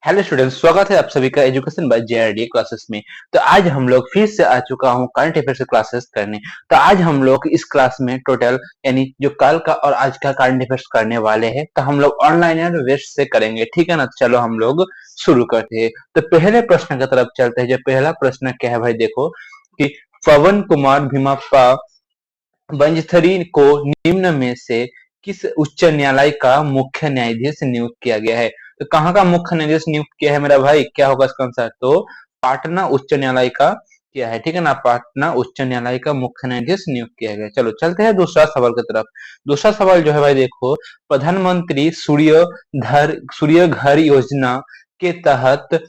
Hello students, स्वागत है आप सभी का एजुकेशन बाय जेआरडी क्लासेस में। तो आज हम लोग फिर से आ चुका हूं करंट अफेयर्स क्लासेस करने। तो आज हम लोग इस क्लास में टोटल यानी जो कल का और आज का करंट अफेयर्स करने वाले हैं। तो हम लोग ऑनलाइन और वेस्ट से करेंगे, ठीक है ना। तो चलो हम लोग शुरू करते हैं। तो पहले प्रश्न की तरफ चलते हैं। जो पहला प्रश्न क्या है भाई, देखो कि पवन कुमार भीमप्पा बंजथरी को निम्न में से किस उच्च न्यायालय का मुख्य न्यायाधीश नियुक्त किया गया है। तो कहाँ का मुख्य न्यायाधीश नियुक्त किया है मेरा भाई, क्या होगा इसका आंसर? तो पाटना उच्च न्यायालय का किया है, ठीक है ना। पाटना उच्च न्यायालय का मुख्य न्यायाधीश नियुक्त किया गया। चलो चलते हैं दूसरा सवाल की तरफ। दूसरा सवाल जो है भाई, देखो प्रधानमंत्री सूर्य घर योजना के तहत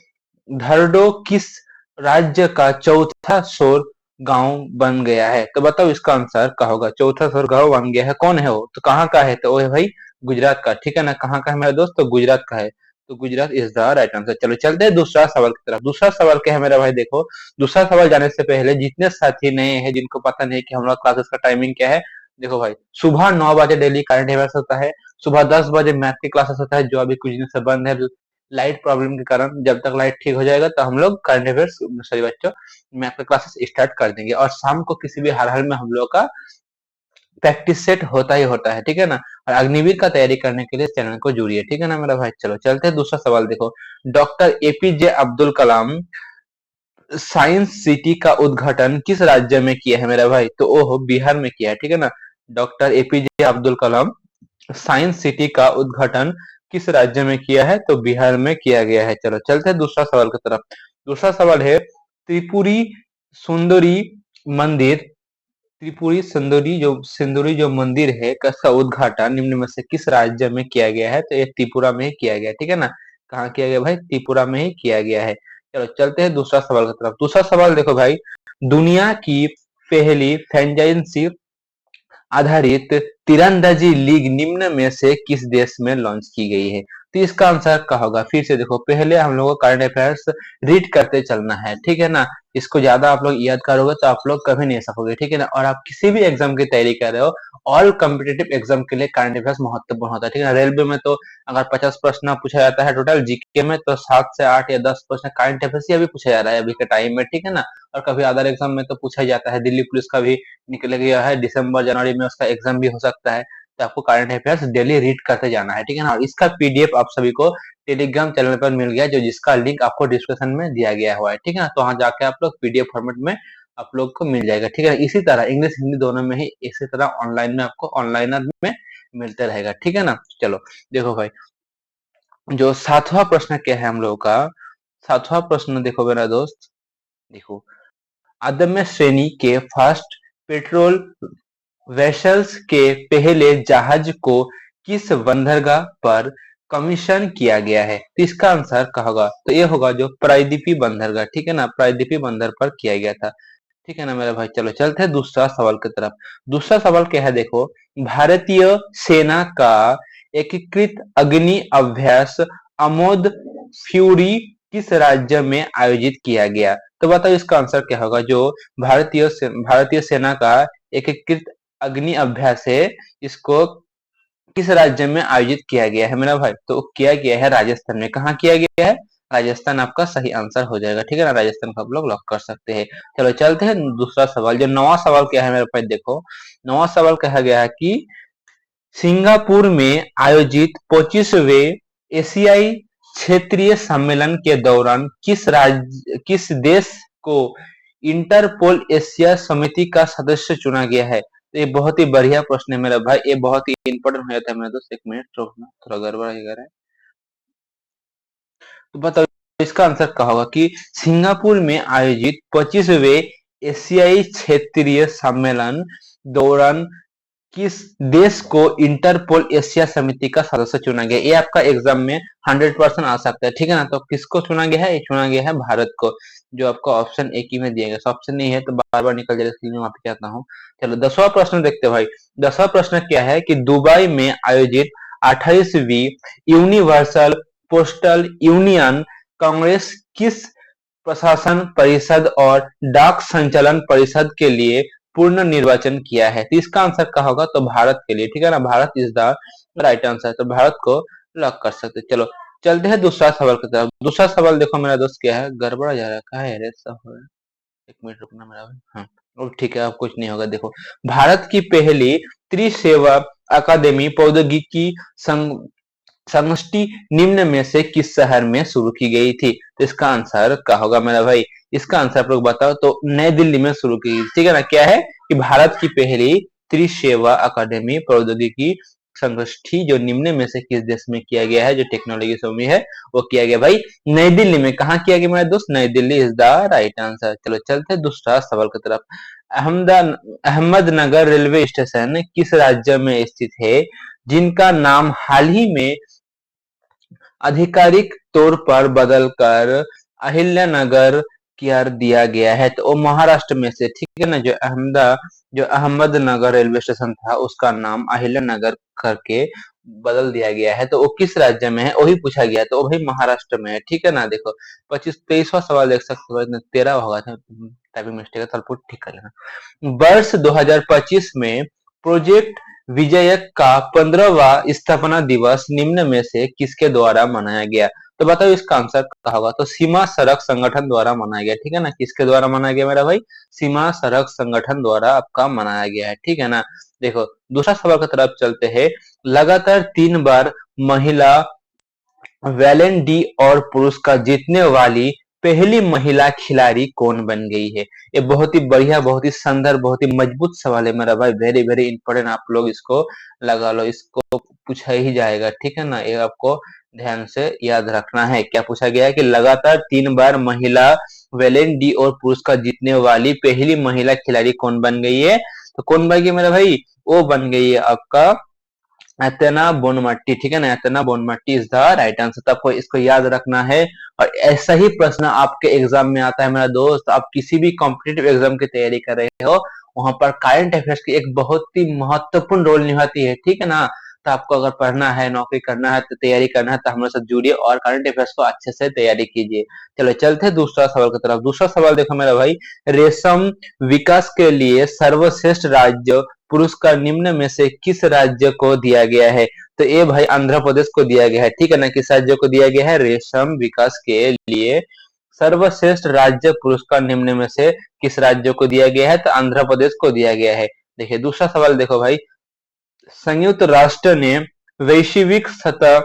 धरडो किस राज्य का चौथा शोर गांव बन गया है। तो बताओ इसका आंसर क्या होगा। चौथा शोर गांव बन गया है, कौन है वो? तो कहाँ का है? तो वो है भाई गुजरात का, ठीक है ना। कहाँ का है मेरा दोस्त? तो गुजरात का है। तो Gujarat is the right answer. चलो चलते हैं दूसरा सवाल की तरफ। दूसरा सवाल क्या है मेरा भाई, देखो दूसरा सवाल जाने से पहले जितने साथी नए हैं जिनको पता नहीं कि हमारा क्लासेस का टाइमिंग क्या है, देखो भाई सुबह 9 बजे डेली करंट अफेयर्स होता है। सुबह 10 बजे मैथ की क्लासेस होता है जो अभी कुछ दिन से बंद है लाइट प्रॉब्लम के कारण। जब तक लाइट ठीक हो जाएगा तो हम लोग करंट अफेयर्स सॉरी बच्चों मैथ का क्लासेस स्टार्ट कर देंगे। और शाम को किसी भी हाल में हम लोग का प्रैक्टिस सेट होता ही होता है, ठीक है ना। और अग्निवीर का तैयारी करने के लिए चैनल को जुड़िए, ठीक है ना मेरा भाई। चलो चलते हैं दूसरा सवाल। देखो doctor APJ Abdul Kalam science city का उद्घाटन किस राज्य में किया है मेरा भाई? तो ओह बिहार में किया है, ठीक है ना। Doctor APJ Abdul Kalam science city का उद्घाटन किस राज्य में किया है? तो बिहार में किया गया है। चलो चलते हैं दूसरा सवाल की तरफ। दूसरा सवाल है त्रिपुरी सुंदरी मंदिर त्रिपुरी सुंदरी जो मंदिर है का उद्घाटन निम्न में से किस राज्य में किया गया है? तो ये त्रिपुरा में ही किया गया है, ठीक है ना। कहाँ किया गया भाई? त्रिपुरा में ही किया गया है। चलो चलते हैं दूसरा सवाल की तरफ। दूसरा सवाल देखो भाई, दुनिया की पहली फ्रेंचाइजी आधारित तीरंदाजी लीग निम्न में से किस देश में लॉन्च की गई है? तो इसका आंसर क्या होगा? फिर से देखो, पहले हम लोगों को करंट अफेयर्स रीड करते चलना है, ठीक है ना। इसको ज्यादा आप लोग याद करोगे तो आप लोग कभी नहीं सकोगे, ठीक है ना। और आप किसी भी एग्जाम की तैयारी कर रहे हो, ऑल कॉम्पिटेटिव एग्जाम के लिए करंट अफेयर्स महत्वपूर्ण होता है, ठीक है ना। रेलवे में तो अगर 50 प्रश्न पूछा जाता है टोटल, जीके में तो 7 से 8 या 10 प्रश्न करंट अफेयर्स ही अभी पूछा जा रहा है अभी के टाइम में, ठीक है ना। और कभी अदर एग्जाम में तो पूछा ही जाता है। दिल्ली पुलिस का भी निकल गया है, दिसंबर जनवरी में उसका एग्जाम भी हो सकता है। तो आपको करंट अफेयर्स डेली रीड करते जाना है, ठीक है ना। और इसका पीडीएफ आप सभी को टेलीग्राम चैनल पर मिल गया, जो जिसका लिंक आपको डिस्क्रिप्शन में दिया गया हुआ है, ठीक है ना। तो वहां जाके आप लोग पीडीएफ फॉर्मेट में आप लोग को मिल जाएगा, ठीक है ना। इसी तरह इंग्लिश हिंदी दोनों में ही इसी तरह ऑनलाइन में आपको ऑनलाइनर में मिलते रहेगा, ठीक है ना। चलो देखो भाई, जो सातवां प्रश्न क्या है हम लोगों का। सातवां प्रश्न देखो मेरा दोस्त, देखो अदम्य श्रेणी के फर्स्ट पेट्रोल वेसल्स के पहले जहाज को किस बंदरगाह पर कमीशन किया गया है? तो इसका आंसर क्या होगा? तो ये होगा जो प्रायद्वीपी बंदरगाह, ठीक है ना। प्रायद्वीपी बंदर पर किया गया था, ठीक है ना मेरा भाई। चलो चलते हैं दूसरा सवाल की तरफ। दूसरा सवाल क्या है, देखो भारतीय सेना का एकीकृत अग्नि अभ्यास अमोद फ्यूरी किस राज्य में आयोजित किया गया? तो बताओ इसका आंसर क्या होगा। जो भारतीय सेना का एकीकृत अग्नि अभ्यास है, इसको किस राज्य में आयोजित किया गया है मेरा भाई? तो किया गया है राजस्थान में। कहाँ किया गया है? राजस्थान आपका सही आंसर हो जाएगा, ठीक है ना। राजस्थान को आप लोग लॉक कर सकते हैं। चलो चलते हैं दूसरा सवाल। जो नौवां सवाल क्या है मेरे पास, देखो नौवां सवाल कहा गया है कि सिंगापुर में आयोजित 25वें एशियाई क्षेत्रीय सम्मेलन के दौरान किस देश को इंटरपोल एशिया समिति का सदस्य चुना गया है? तो ये बहुत ही बढ़िया प्रश्न है मेरा भाई, ये बहुत ही इंपॉर्टेंट हो जाता है मेरे दोस्त। एक मिनट रुकना, थोड़ा गड़बड़ है। तो बताओ इसका आंसर क्या होगा कि सिंगापुर में आयोजित 25वें एशियाई क्षेत्रीय सम्मेलन दौरान किस देश को इंटरपोल एशिया समिति का सदस्य चुना गया? ये आपका एग्जाम में 100% आ सकता है, ठीक है ना। तो किसको चुना गया है? ये चुना गया है भारत को, जो आपको ऑप्शन एक ही में दिया गया। ऑप्शन नहीं है तो बार बार निकल जाएगा, इसलिए मैं वहां पे कहता हूँ। चलो 10वां प्रश्न देखते हैं भाई। 10वां प्रश्न क्या है कि दुबई में आयोजित 28वीं यूनिवर्सल पोस्टल यूनियन कांग्रेस किस प्रशासन परिषद और डाक संचालन परिषद के लिए पूर्ण निर्वाचन किया है? तो इसका आंसर क्या होगा? तो भारत के लिए, ठीक है ना। Bharat is the right answer, तो भारत को लॉक कर सकते। चलो चलते हैं दूसरा सवाल की तरफ। दूसरा सवाल देखो मेरा दोस्त, क्या है, गड़बड़ा जा रहा है, कहा है रे सब हो रहा है। एक मिनट रुकना मेरा भाई। हाँ, और ठीक है, अब कुछ नहीं होगा। देखो, भारत की पहली त्रिसेवा अकादमी प्रौद्योगिकी संग समष्टि निम्न में से किस शहर में शुरू की गई थी? तो इसका आंसर क्या होगा मेरा भाई? इसका आंसर आप लोग बताओ। तो नई दिल्ली में शुरू की गई, ठीक है ना। क्या है कि भारत की पहली त्रिसेवा अकादमी प्रौद्योगिकी संगोष्ठी जो निम्न में से किस देश में किया गया है, जो टेक्नोलॉजी से में है, वो किया गया भाई नई दिल्ली में। कहाँ किया गया मेरा दोस्त? नई Delhi is the right answer. चलो चलते हैं दूसरा सवाल की तरफ। अहमदनगर रेलवे स्टेशन किस राज्य में स्थित है, जिनका नाम हाल ही में आधिकारिक तौर पर बदलकर अहिल्यानगर कर दिया गया है? तो वो महाराष्ट्र में से, ठीक है ना। जो अहमदनगर रेलवे स्टेशन था, उसका नाम अहिल्यानगर करके बदल दिया गया है। तो वो किस राज्य में है, वही पूछा गया। तो वो भाई महाराष्ट्र में है, ठीक है ना। देखो 25-23वां सवाल देख सकते हो, 13 होगा था, टाइपिंग मिस्टेक है, तो ठीक कर लेना। वर्ष 2025 में प्रोजेक्ट विजयक का 15वां स्थापना दिवस निम्न में से किसके द्वारा मनाया गया? तो बताओ इसका आंसर क्या होगा? तो सीमा सड़क संगठन द्वारा मनाया गया, ठीक है ना। किसके द्वारा मनाया गया मेरा भाई? सीमा सड़क संगठन द्वारा आपका मनाया गया है, ठीक है ना। देखो दूसरा सवाल की तरफ चलते हैं। लगातार 3 बार महिला वैलेंट डी और पुरस्कार जीतने वाली पहली महिला खिलाड़ी कौन बन गई है? ये बहुत ही बढ़िया, बहुत ही सुंदर, बहुत ही मजबूत सवाल है मेरा भाई। वेरी वेरी इंपॉर्टेंट, आप लोग इसको लगा लो, इसको पूछा ही जाएगा, ठीक है ना। ये आपको ध्यान से याद रखना है। क्या पूछा गया है कि लगातार 3 बार महिला वैलेंट डी और पुरस्कार जीतने वाली पहली महिला खिलाड़ी कौन बन गई है? तो कौन बन गई मेरा भाई? वो बन गई है आपका एतना बोनमट्टी, ठीक है ना। एतना बोनमट्टी इज द राइट आंसर। तो आपको इसको याद रखना है। और ऐसा ही प्रश्न आपके एग्जाम में आता है मेरा दोस्त। आप किसी भी कॉम्पिटिटिव एग्जाम की तैयारी कर रहे हो, वहां पर करंट अफेयर्स की एक बहुत ही महत्वपूर्ण रोल निभाती है, ठीक है ना। तो आपको अगर पढ़ना है, नौकरी करना है, तो तैयारी करना है, तो हमारे साथ जुड़िए और करंट अफेयर्स को अच्छे से तैयारी कीजिए। चलो चलते हैं दूसरा सवाल की तरफ। दूसरा सवाल देखो मेरा भाई, रेशम विकास के लिए सर्वश्रेष्ठ राज्य पुरस्कार निम्न में से किस राज्य को दिया गया है? तो ये भाई आंध्र प्रदेश को दिया गया है, ठीक है ना। किस राज्य को दिया गया है? रेशम विकास के लिए सर्वश्रेष्ठ राज्य पुरस्कार निम्न में से किस राज्य को दिया गया है? तो आंध्र प्रदेश को दिया गया है। देखिए दूसरा सवाल देखो भाई, संयुक्त राष्ट्र ने वैश्विक सतह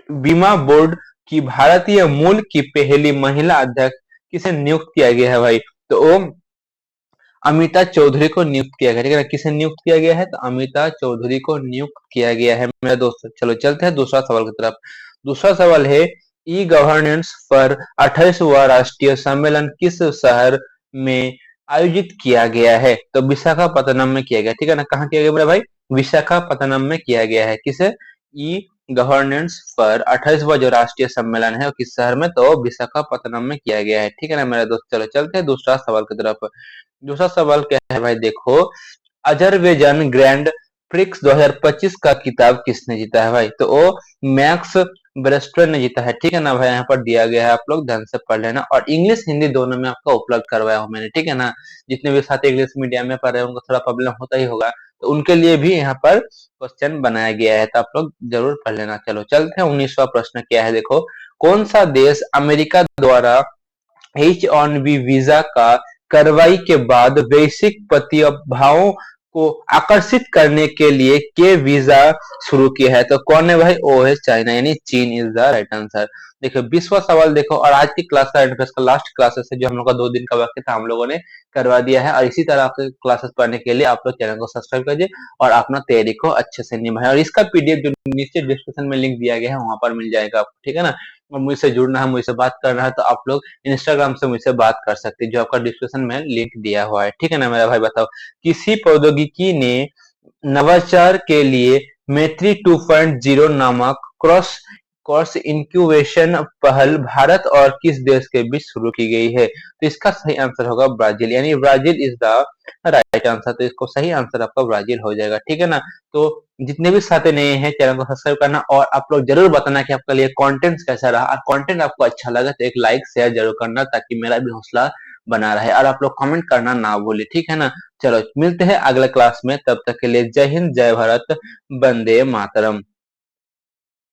बीमा बोर्ड की भारतीय मूल की पहली महिला अध्यक्ष किसे नियुक्त किया गया है भाई? तो वो अमिता चौधरी को नियुक्त किया गया, ठीक है ना। किसे नियुक्त किया गया है? तो अमिता चौधरी को नियुक्त किया गया है मेरे दोस्त। चलो चलते हैं दूसरा सवाल की तरफ। दूसरा सवाल है, ई गवर्नेंस पर 28वां राष्ट्रीय सम्मेलन किस शहर में आयोजित किया गया है? तो विशाखापत्तनम में किया गया, ठीक है ना। कहाँ किया गया मेरा भाई? विशाखापत्तनम में किया गया है। किसे? ई गवर्नेंस पर 28वां जो राष्ट्रीय सम्मेलन है वो किस शहर में? तो विशाखापत्तनम में किया गया है, ठीक है ना मेरे दोस्त। चलो चलते हैं दूसरा सवाल की तरफ। दूसरा सवाल क्या है भाई? देखो, अजरबैजान ग्रैंड प्रिक्स 2025 का खिताब किसने जीता है भाई? तो वो मैक्स वर्स्टेपेन ने जीता है, ठीक है ना भाई। यहाँ पर दिया गया है, आप लोग ध्यान से पढ़ लेना। और इंग्लिश हिंदी दोनों में आपका उपलब्ध करवाया हूँ मैंने, ठीक है ना। जितने भी साथी इंग्लिश मीडियम में पढ़ रहे हैं उनको थोड़ा प्रॉब्लम होता ही होगा, तो उनके लिए भी यहाँ पर क्वेश्चन बनाया गया है, तो आप लोग जरूर पढ़ लेना। चलो चलते हैं 19वां प्रश्न क्या है। देखो, कौन सा देश अमेरिका द्वारा H-1B वीजा का कार्रवाई के बाद वैश्विक प्रतिभाओं को आकर्षित करने के लिए के वीजा शुरू किया है? तो कौन है भाई? वो है चाइना, यानी चीन इज द राइट आंसर। देखो 20वां सवाल देखो, और आज की क्लास का एडवांस का लास्ट क्लासेस है, जो हम लोग का 2 दिन का वक्त था, हम लोगों ने करवा दिया है। और इसी तरह आपके क्लासेस पढ़ने के लिए आप लोग चैनल को सब्सक्राइब कीजिए और अपना तैयारी को अच्छे से निभाएं। और इसका पीडीएफ जो नीचे डिस्क्रिप्शन में लिंक दिया गया है, वहां पर मिल जाएगा आपको, ठीक है ना। और मुझसे जुड़ना है, मुझसे बात करना है, तो आप लोग इंस्टाग्राम से मुझसे बात कर सकते हैं, जो आपका डिस्क्रिप्शन में लिंक दिया हुआ है, ठीक है ना मेरा भाई। बताओ, किसी प्रौद्योगिकी ने नवाचार के लिए मैत्री 2.0 नामक क्रॉस कोर्स इंक्यूबेशन पहल भारत और किस देश के बीच शुरू की गई है? तो इसका सही आंसर होगा ब्राजील, यानी Brazil is the right answer. तो इसको सही आंसर आपका ब्राजील हो जाएगा, ठीक है ना। तो जितने भी साथी नए हैं, चैनल को सब्सक्राइब करना, और आप लोग जरूर बताना कि आपके लिए कंटेंट कैसा रहा। और कंटेंट आपको अच्छा लगा तो एक लाइक शेयर जरूर करना, ताकि मेरा भी हौसला बना रहे। और आप लोग कमेंट करना ना भूले, ठीक है ना। चलो मिलते हैं अगले क्लास में, तब तक के लिए जय हिंद, जय भारत, वंदे मातरम।